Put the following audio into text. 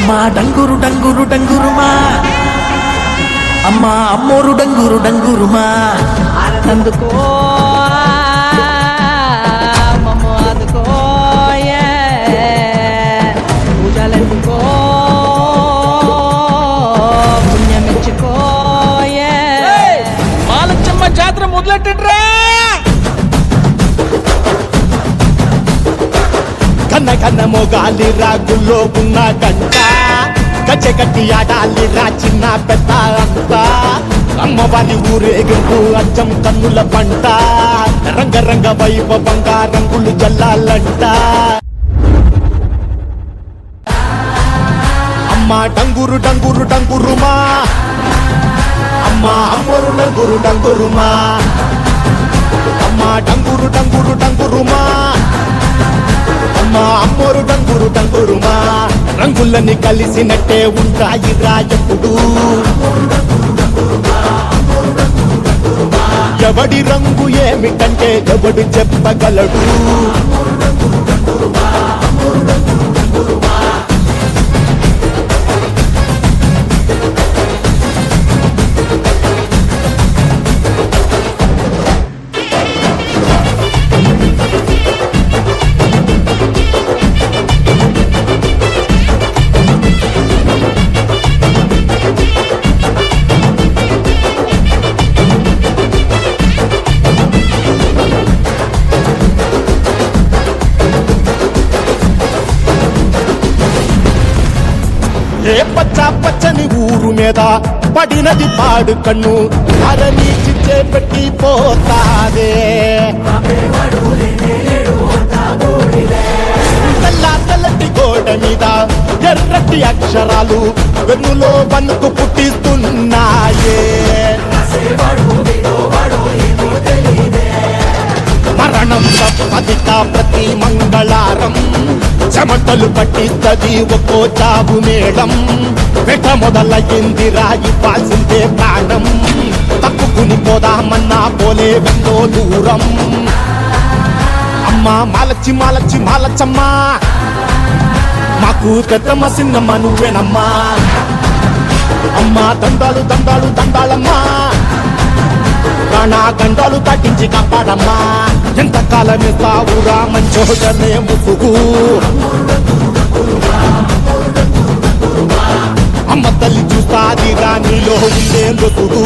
అమ్మా డంగురు డంగురు డంగురుమా, అమ్మా అమ్మోరు డంగురు డంగురుమా. అందుకో మమ్మ అందుకో పూజలందుకో పుణ్యమిచ్చుకో మాలచ్చమ్మ జాతర మొదలెట్టండ్రా. కన్న కన్న మొగాలి రాగుల్లో ఉన్న గంట, గచ్చ గట్టి ఆడాలి రా చిన్న పెద్ద అంతా. అమ్మవారి ఊరేగింపు అచ్చం కన్నుల పంట, రంగరంగ వైభవంగా రంగులు జల్లాలంట. అమ్మ డంగురు డంగురు డంగురుమా, అమ్మ అమ్మరు డంగురు డంగురుమా. అమ్మ డంగురు డంగురు డంగురుమా, అమ్మ అమ్మోరు డంగురు డంగురుమా. రంగులని కలిసినట్టే ఉంటాయి రాజపుడు, ఎవడి రంగు ఏమిటంటే ఎవడు చెప్పగలడు. ఏ పచ్చ పచ్చని ఊరు మీద పడినది పాడు కన్ను, అరని చిచ్చే పెట్టి పోతాదే. తెల్ల తెల్లటి గోడ మీద ఎర్రటి అక్షరాలు వెన్నులో వణుకు పుట్టిస్తున్నాయే. మరణం తప్పదిక ప్రతి మంగళారం, చెమటలు పట్టిస్తది ఒక్కో చావు మేళం. వెట మొదలయ్యింది రాయి పాల్సిందే ప్రాణం, తప్పుకుని పోదామన్నా పోలే వెందో దూరం. అమ్మా మాలచ్చి మాలచ్చి మాలచ్చమ్మా, మాకు పెద్దమ్మ చిన్నమ్మ నువ్వేనమ్మా. అమ్మా దండాలు దండాలు దండాలమ్మా, ప్రాణా గండాలు తగ్గించి కాపాడమ్మా. ఎంతకాలం ఇస్తావురా మంచోడనే ముసుగు, అమ్మ తల్లి చూస్తాది రాణిలో ఉండే లొసుగు.